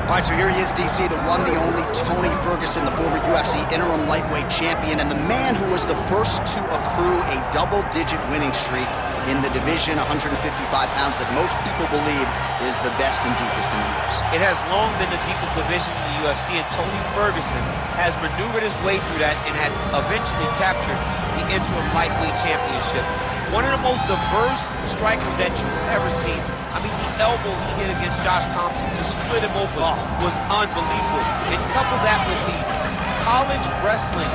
All right, so here he is, DC, the one, the only Tony Ferguson, the former UFC interim lightweight champion, and the man who was the first to accrue a double-digit winning streak in the division, 155 pounds, that most people believe is the best and deepest in the UFC. It has long been the deepest division in the UFC, and Tony Ferguson has maneuvered his way through that and had eventually captured the interim lightweight championship. One of the most diverse strikers that you've ever seen. I mean, the elbow he hit against Josh Thompson to split him open was unbelievable. And couple that with the college wrestling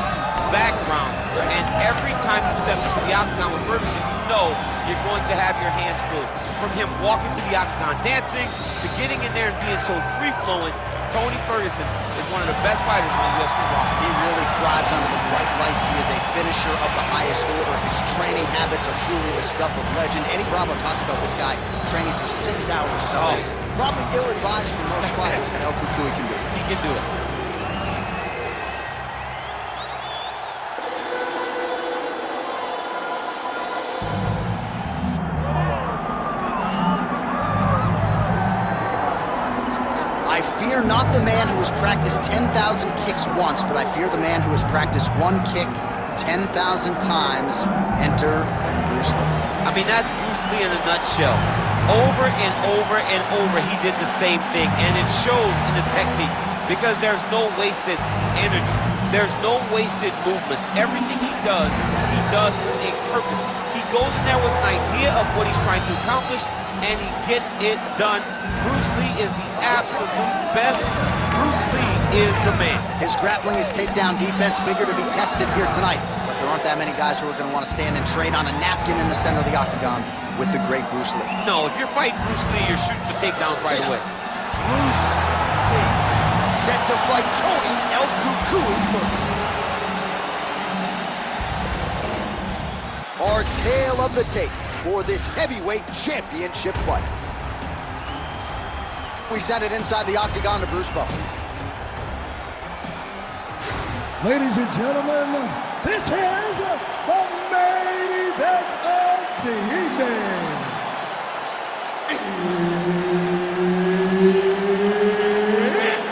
background, and every time you step into the octagon with Ferguson, you know you're going to have your hands full. From him walking to the octagon, dancing, to getting in there and being so free-flowing, Tony Ferguson is one of the best fighters in the UFC roster. He really thrives under the bright lights. He is a finisher of the highest order. His training habits are truly the stuff of legend. Eddie Bravo talks about this guy training for 6 hours a day. Probably ill-advised for most fighters, but El Cucuy can do it. He can do it. I fear not the man who has practiced 10,000 kicks once, but I fear the man who has practiced one kick 10,000 times. Enter Bruce Lee. I mean, that's Bruce Lee in a nutshell. Over and over and over, he did the same thing, and it shows in the technique because there's no wasted energy. There's no wasted movements. Everything he does with a purpose. He goes in there with an idea of what he's trying to accomplish, and he gets it done. Bruce Lee is the absolute best. Bruce Lee is the man. His grappling, his takedown defense figure to be tested here tonight, but there aren't that many guys who are going to want to stand and trade on a napkin in the center of the octagon with the great Bruce Lee. No, if you're fighting Bruce Lee, you're shooting the takedowns right away. Bruce Lee, set to fight Tony El Cucuy Ferguson. Our tale of the tape for this heavyweight championship fight. We send it inside the octagon to Bruce Buffer. Ladies and gentlemen, this is the main event of the evening. It's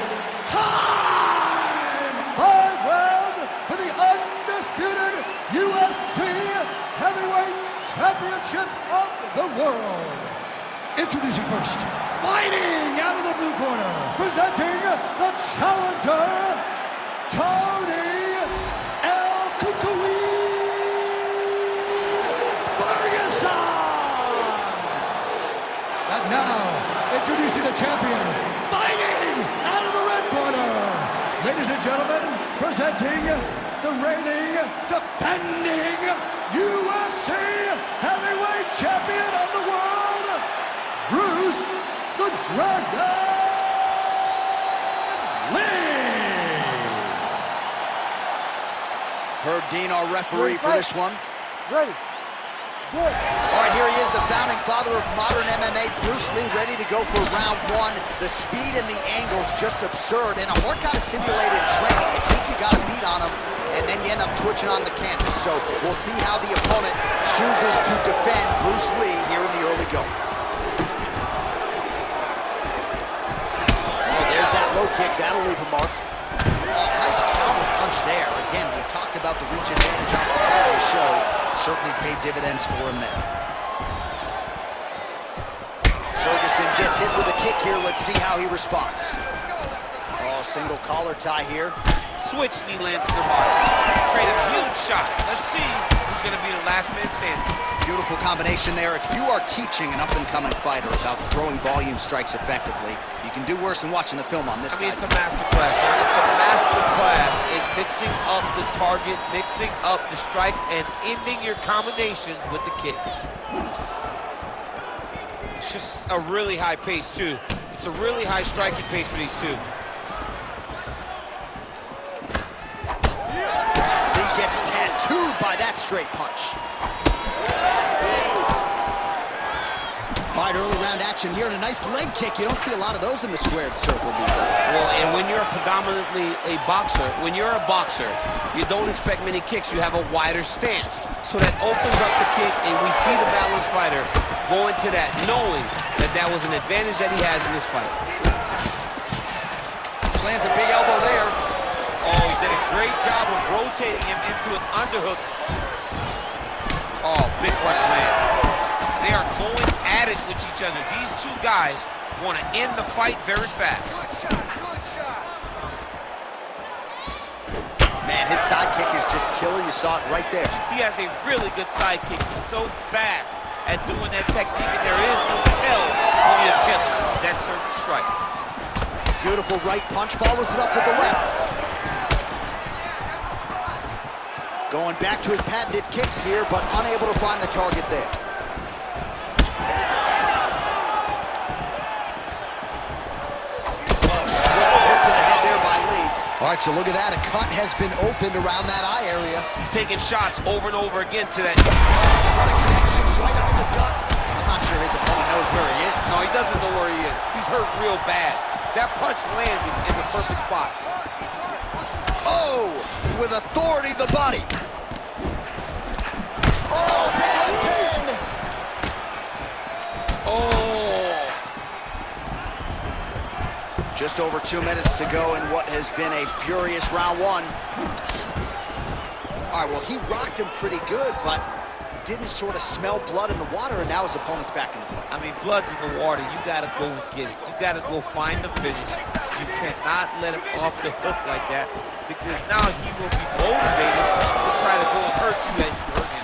time! 5 rounds for the undisputed UFC Heavyweight Championship of the world. Introducing first, fighting out of the blue corner, presenting the challenger, Tony El Cucuy Ferguson! And now, introducing the champion, fighting out of the red corner, ladies and gentlemen, presenting the reigning, defending UFC Heavyweight Champion of the world, Bruce the Dragon Lee! Herb Dean, our referee for this one. Ready. Good. All right, here he is, the founding father of modern MMA, Bruce Lee, ready to go for round one. The speed and the angles just absurd, and a hard kind of simulated in training. You think you got a beat on him, and then you end up twitching on the canvas. So we'll see how the opponent chooses to defend Bruce Lee here in the early going. Oh, there's that low kick. That'll leave a mark. Oh, nice counter punch there. Again, we talked about the reach advantage off the top of the show. Certainly paid dividends for him there. Ferguson gets hit with a kick here. Let's see how he responds. Oh, single collar tie here. Switch knee lands to the body. Traded huge shots. Let's see who's going to be the last man standing. Beautiful combination there. If you are teaching an up-and-coming fighter about throwing volume strikes effectively, you can do worse than watching the film on this guy. It's a master class, John. It's a master class in mixing up the target, mixing up the strikes, and ending your combinations with the kick. It's just a really high pace, too. It's a really high striking pace for these two. He gets tattooed by that straight punch. All right, early round action here, and a nice leg kick. You don't see a lot of those in the squared circle, DC. Well, and when you're predominantly a boxer, you don't expect many kicks. You have a wider stance. So that opens up the kick, and we see the balanced fighter go into that, knowing that that was an advantage that he has in this fight. Lands a big elbow there. Oh, he did a great job of rotating him into an underhook. Oh, big punch land. They are going at it with each other. These two guys want to end the fight very fast. Good shot, good shot. Man, his sidekick is just killer. You saw it right there. He has a really good sidekick. He's so fast at doing that technique, and there is no tell when he attempts that certain strike. Beautiful right punch, follows it up with the left. Going back to his patented kicks here, but unable to find the target there. All right, so look at that. A cut has been opened around that eye area. He's taking shots over and over again to that. What a connection, right up the gut. I'm not sure his opponent knows where he is. No, he doesn't know where he is. He's hurt real bad. That punch landed in the perfect spot. Oh, with authority, the body. Oh, big left hand. Oh. Just over 2 minutes to go in what has been a furious round one. All right, well, he rocked him pretty good, but didn't sort of smell blood in the water, and now his opponent's back in the fight. I mean, blood's in the water. You got to go and get it. You got to go find the finish. You cannot let him off the hook like that, because now he will be motivated to try to go and hurt you as you hurt him.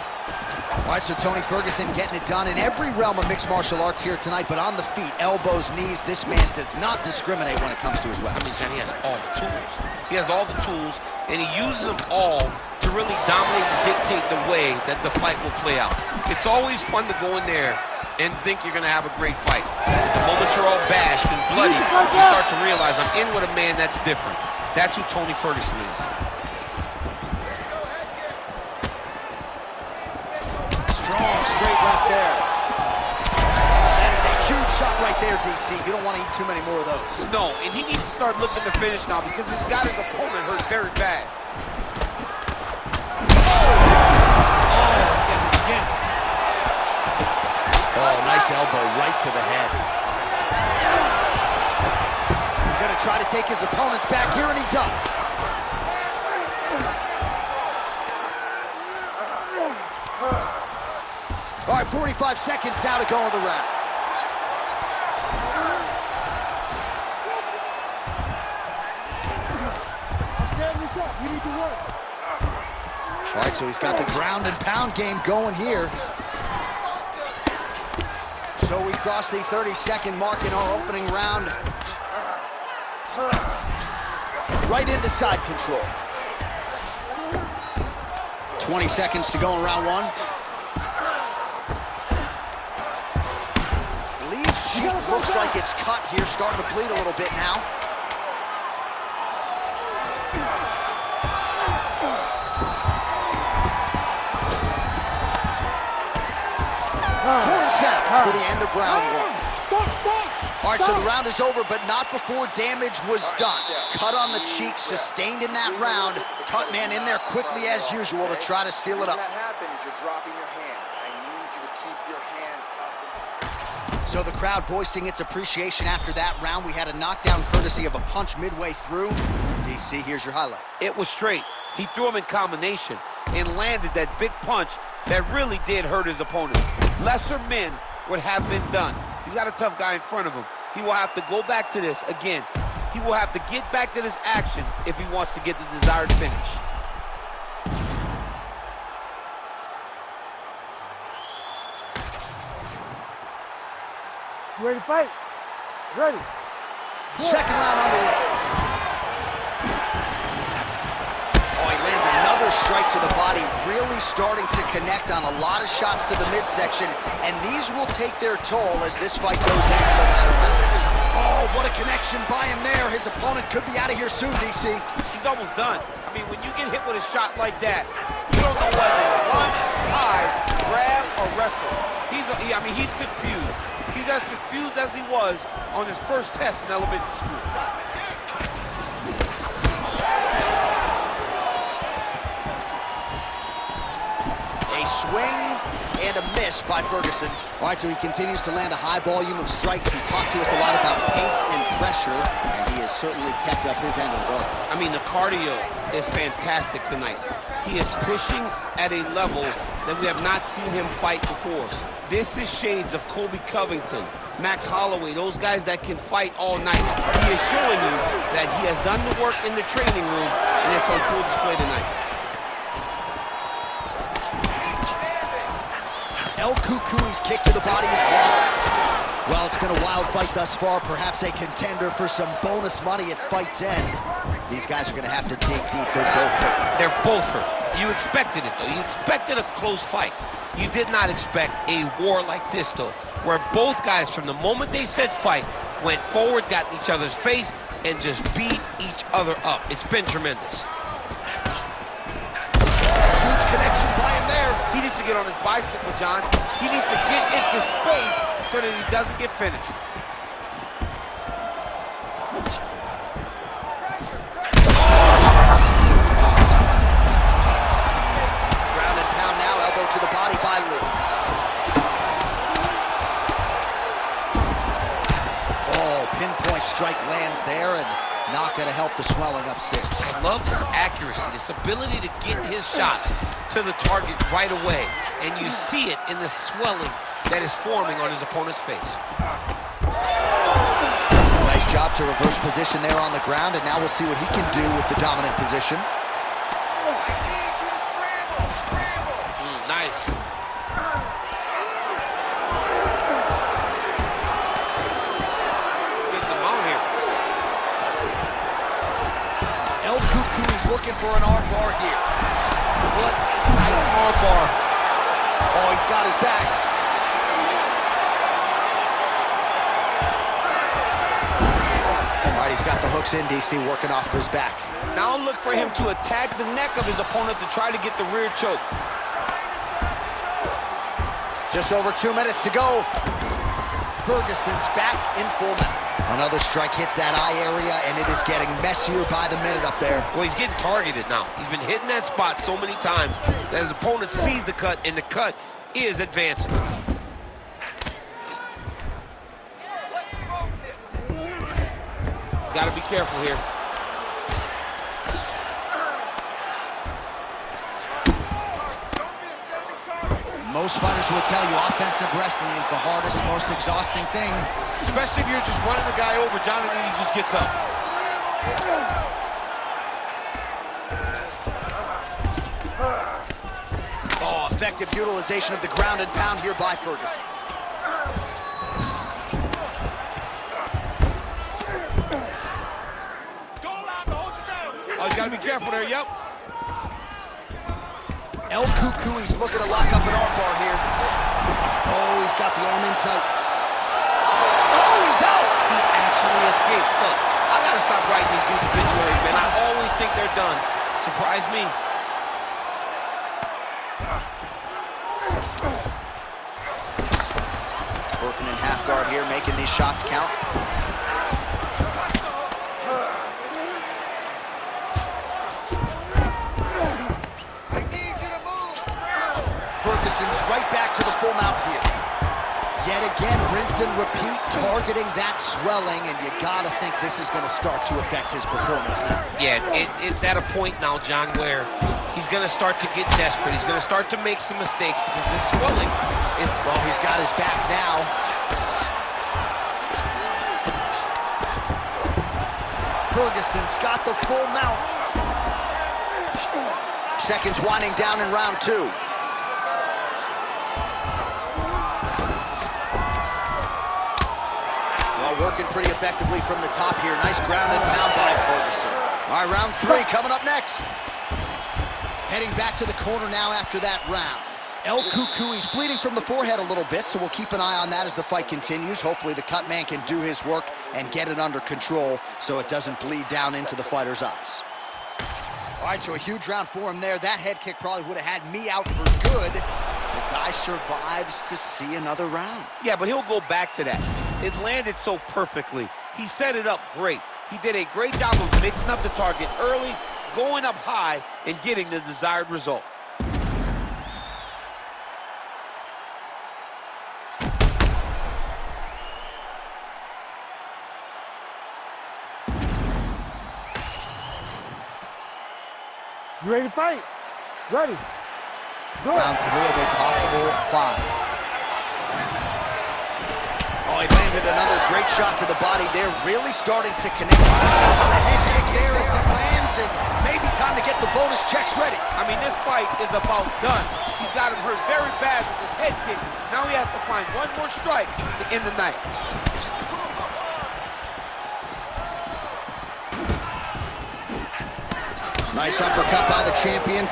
All right, so Tony Ferguson getting it done in every realm of mixed martial arts here tonight, but on the feet, elbows, knees, this man does not discriminate when it comes to his I weapons. mean, John, he has all the tools. He has all the tools, and he uses them all to really dominate and dictate the way that the fight will play out. It's always fun to go in there and think you're going to have a great fight. The moment you're all bashed and bloody, you start to realize I'm in with a man that's different. That's who Tony Ferguson is. Strong, straight left there. That is a huge shot right there, DC. You don't want to eat too many more of those. No, and he needs to start looking to finish now because he's got his opponent hurt very bad. Oh, nice elbow right to the head. Gonna try to take his opponents back here, and he does. All right, 45 seconds now to go in the round. I'm standing this up. You need to work. All right, so he's got the ground and pound game going here. So we cross the 30-second mark in our opening round. Right into side control. 20 seconds to go in round one. Lee's cheek looks like it's cut here, starting to bleed a little bit now. Horn sound for the end of round one. All right, so the round is over, but not before damage was done. Cut on the cheek, sustained in that round. Cut man in there quickly as usual to try to seal it up. When that happens, you're dropping your hands. I need you to keep your hands up. So the crowd voicing its appreciation after that round. We had a knockdown courtesy of a punch midway through. DC, here's your highlight. It was straight. He threw him in combination and landed that big punch that really did hurt his opponent. Lesser men would have been done. He's got a tough guy in front of him. He will have to go back to this again. He will have to get back to this action if he wants to get the desired finish. You ready to fight? Ready. Second round underway. Oh, he lands another strike to the body, really starting to connect on a lot of shots to the midsection, and these will take their toll as this fight goes into the latter rounds. Oh, what a connection by him there. His opponent could be out of here soon, DC. He's almost done. I mean, when you get hit with a shot like that, you don't know whether to run, hide, grab, or wrestle. He's confused. He's as confused as he was on his first test in elementary school. A swing and a miss by Ferguson. All right, so he continues to land a high volume of strikes. He talked to us a lot about pace and pressure, and he has certainly kept up his end of the bargain. I mean, the cardio is fantastic tonight. He is pushing at a level that we have not seen him fight before. This is shades of Colby Covington, Max Holloway, those guys that can fight all night. He is showing you that he has done the work in the training room, and it's on full display tonight. El Cucuy's kick to the body is blocked. Well, it's been a wild fight thus far, perhaps a contender for some bonus money at fight's end. These guys are going to have to dig deep. They're both hurt. They're both hurt. You expected it, though. You expected a close fight. You did not expect a war like this, though, where both guys, from the moment they said fight, went forward, got in each other's face, and just beat each other up. It's been tremendous. Huge connection by him there. He needs to get on his bicycle, John. He needs to get into space so that he doesn't get finished. Ground and pound now, elbow to the body by Lee. Oh, pinpoint strike lands there, and not going to help the swelling upstairs. I love this accuracy, this ability to get his shots to the target right away. And you see it in the swelling that is forming on his opponent's face. Nice job to reverse position there on the ground, and now we'll see what he can do with the dominant position. I need you to scramble, scramble. Nice. Let's get some out here. El Cucuy's looking for an arm bar here. What a tight arm bar. Oh, he's got his back. All right, he's got the hooks in, DC, working off of his back. Now look for him to attack the neck of his opponent to try to get the rear choke. Just over 2 minutes to go. Ferguson's back in full mount. Another strike hits that eye area, and it is getting messier by the minute up there. Well, he's getting targeted now. He's been hitting that spot so many times that his opponent sees the cut, and the cut is advancing. He's got to be careful here. Most fighters will tell you offensive wrestling is the hardest, most exhausting thing. Especially if you're just running the guy over, John, and then he just gets up. Oh, effective utilization of the ground and pound here by Ferguson. Oh, he's got to be careful there, yep. El Cucuy's looking to lock up an arm bar here. Oh, he's got the arm in tight. Oh, he's out! He actually escaped. Look, I got to stop writing these dudes obituaries, man. I always think they're done. Surprise me. Working in half guard here, making these shots count. Ferguson's right back to the full mount here. Yet again, rinse and repeat, targeting that swelling, and you gotta think this is gonna start to affect his performance now. Yeah, it's at a point now, John, where he's gonna start to get desperate. He's gonna start to make some mistakes because this swelling is... Well, he's got his back now. Ferguson's got the full mount. Seconds winding down in round two. Working pretty effectively from the top here. Nice ground and pound by Ferguson. All right, round three coming up next. Heading back to the corner now after that round. El Cucuy's bleeding from the forehead a little bit, so we'll keep an eye on that as the fight continues. Hopefully the cut man can do his work and get it under control so it doesn't bleed down into the fighter's eyes. All right, so a huge round for him there. That head kick probably would have had me out for good. The guy survives to see another round. Yeah, but he'll go back to that. It landed so perfectly. He set it up great. He did a great job of mixing up the target early, going up high, and getting the desired result. You ready to fight? Ready. Do it. Round 3 of a possible 5. Oh, he landed another great shot to the body there, really starting to connect. The head kick there as he lands, and maybe time to get the bonus checks ready. I mean, this fight is about done. He's got him hurt very bad with his head kick. Now he has to find one more strike to end the night. Nice uppercut by the champion.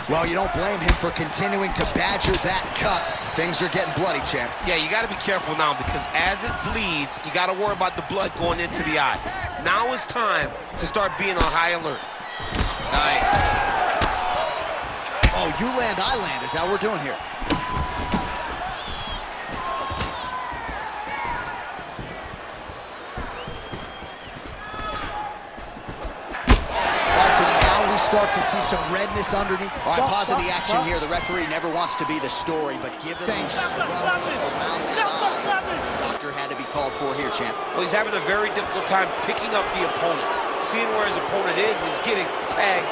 Well, you don't blame him for continuing to badger that cut. Things are getting bloody, champ. Yeah, you got to be careful now because as it bleeds, you got to worry about the blood going into the eye. Now it's time to start being on high alert. Nice. Oh, you land, I land. Is that what we're doing here? Start to see some redness underneath. All right, pause of the action here. The referee never wants to be the story, but given the swelling around that eye, the doctor had to be called for here, champ. Well, he's having a very difficult time picking up the opponent, seeing where his opponent is, and he's getting tagged.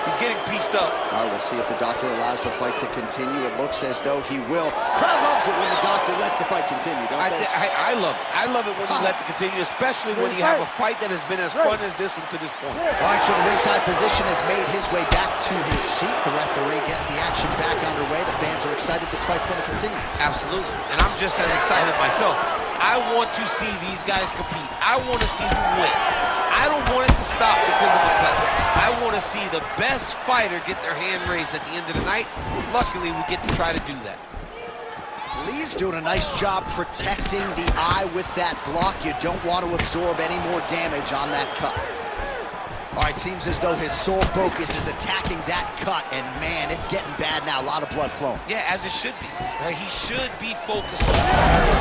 He's getting pieced up. All right, we'll see if the doctor allows the fight to continue. It looks as though he will. Crowd loves it when the doctor lets the fight continue, don't they? I love it. I love it when he lets it continue, especially when you have a fight that has been as fun as this one to this point. All right, so the ringside physician has made his way back to his seat. The referee gets the action back underway. The fans are excited this fight's going to continue. Absolutely, and I'm just as excited myself. I want to see these guys compete. I want to see who wins. I don't want it to stop because of a cut. I want to see the best fighter get their hand raised at the end of the night. Luckily, we get to try to do that. Lee's doing a nice job protecting the eye with that block. You don't want to absorb any more damage on that cut. All right, seems as though his sole focus is attacking that cut, and man, it's getting bad now. A lot of blood flowing. Yeah, as it should be. Right? He should be focused on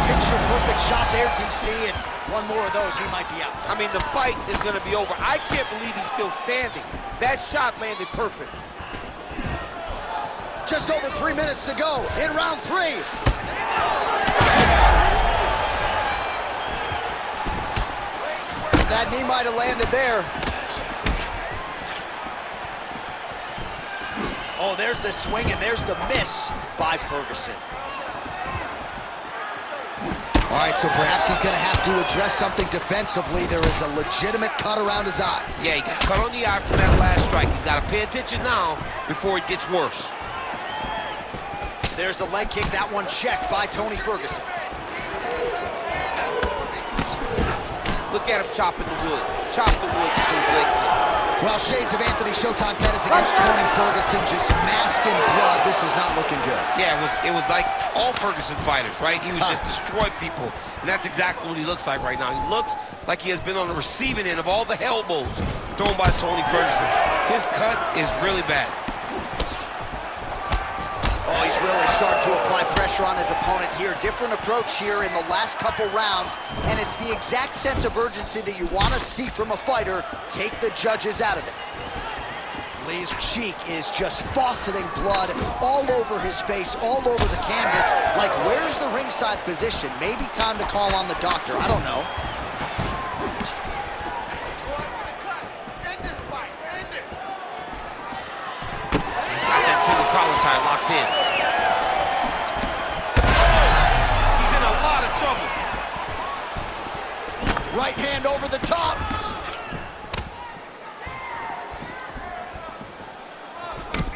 picture perfect shot there, DC, and one more of those, he might be out. I mean, the fight is going to be over. I can't believe he's still standing. That shot landed perfect. Just over 3 minutes to go in round 3. That knee might have landed there. Oh, there's the swing and there's the miss by Ferguson. All right, so perhaps he's going to have to address something defensively. There is a legitimate cut around his eye. Yeah, he got cut on the eye from that last strike. He's got to pay attention now before it gets worse. There's the leg kick. That one checked by Tony Ferguson. Look at him chopping the wood. Chop the wood with his leg kick. Well, shades of Anthony Showtime tennis against Tony Ferguson, just masked in blood. This is not looking good. Yeah, it was like all Ferguson fighters, right? He would just destroy people, and that's exactly what he looks like right now. He looks like he has been on the receiving end of all the elbows thrown by Tony Ferguson. His cut is really bad. Oh, he's really starting to apply pressure on his opponent here. Different approach here in the last couple rounds, and it's the exact sense of urgency that you want to see from a fighter. Take the judges out of it. Lee's cheek is just fauceting blood all over his face, all over the canvas. Like, where's the ringside physician? Maybe time to call on the doctor. I don't know. Single collar tie locked in. He's in a lot of trouble. Right hand over the top.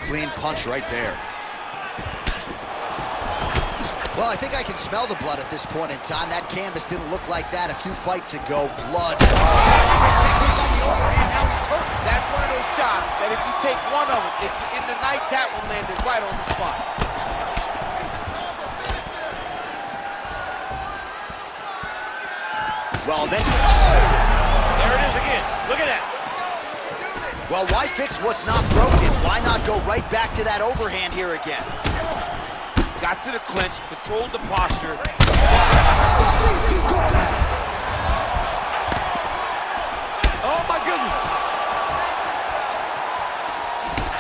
Clean punch right there. Well, I think I can smell the blood at this point in time. That canvas didn't look like that a few fights ago. Blood. Now he's hurt. That's one of those shots that if you take one of them, if you're in the night, that one landed right on the spot. Well, eventually. Oh! There it is again. Look at that. Well, why fix what's not broken? Why not go right back to that overhand here again? Got to the clinch, controlled the posture. Oh, my goodness.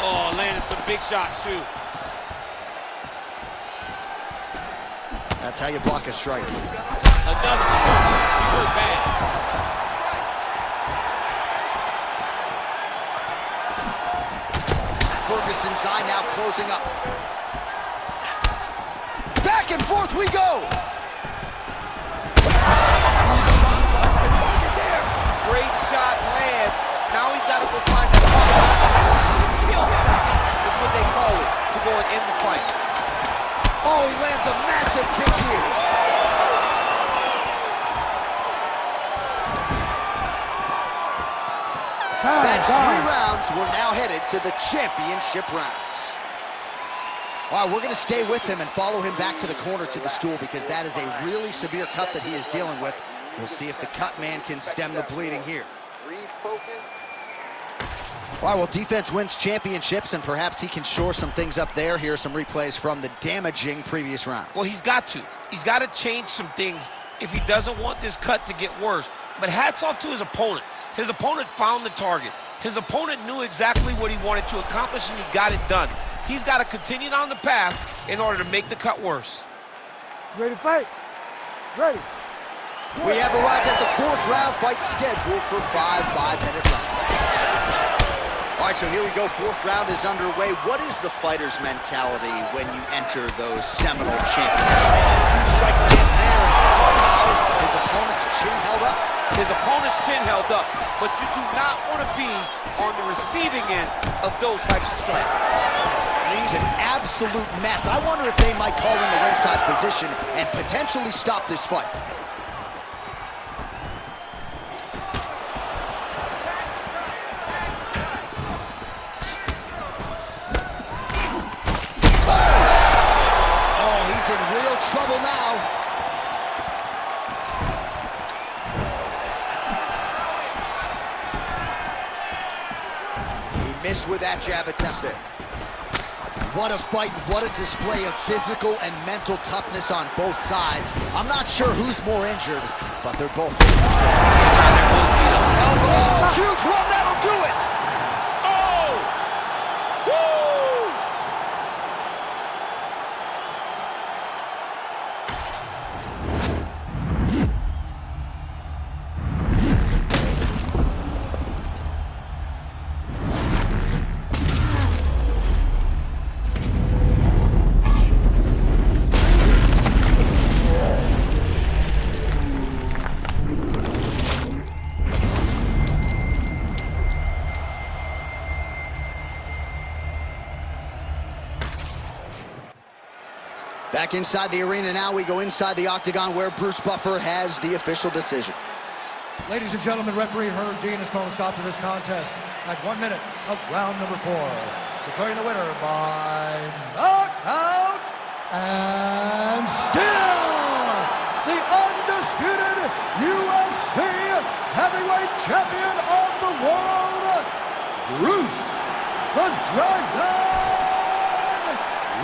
Oh, landed some big shots, too. That's how you block a strike. Another one. He's hurt bad. Ferguson's eye now closing up. Back and forth we go. Great shot lands. Now he's got to go find that fight. Kill is what they call it, to go and end the fight. Oh, he lands a massive kick here. That's 3 rounds. We're now headed to the championship rounds. All right, we're going to stay with him and follow him back to the corner to the stool because that is a really severe cut that he is dealing with. We'll see if the cut man can stem the bleeding here. Refocus. All right, well, defense wins championships, and perhaps he can shore some things up there. Here are some replays from the damaging previous round. Well, he's got to. He's got to change some things if he doesn't want this cut to get worse. But hats off to his opponent. His opponent found the target. His opponent knew exactly what he wanted to accomplish, and he got it done. He's got to continue down the path in order to make the cut worse. Ready to fight? Ready. We have arrived at the 4th round fight scheduled for 5 5-minute rounds. All right, so here we go. 4th round is underway. What is the fighter's mentality when you enter those seminal championships? Huge strike lands there, and somehow his opponent's chin held up. His opponent's chin held up, but you do not want to be on the receiving end of those types of strikes. He's an absolute mess. I wonder if they might call in the ringside physician and potentially stop this fight. Oh, he's in real trouble now. He missed with that jab attempt there. What a fight, what a display of physical and mental toughness on both sides. I'm not sure who's more injured, but they're both injured. Elbow, huge one, that'll do it! Oh! Woo! Back inside the arena now, we go inside the octagon where Bruce Buffer has the official decision. Ladies and gentlemen, referee Herb Dean has called a stop to this contest at 1 minute of round number 4. Declaring the winner by knockout and still the undisputed UFC heavyweight champion of the world, Bruce the Dragon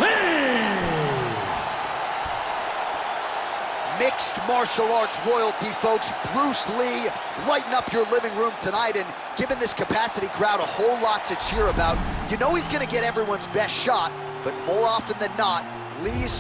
Lee. Mixed martial arts royalty, folks. Bruce Lee lighting up your living room tonight and giving this capacity crowd a whole lot to cheer about. You know he's going to get everyone's best shot, but more often than not, Lee's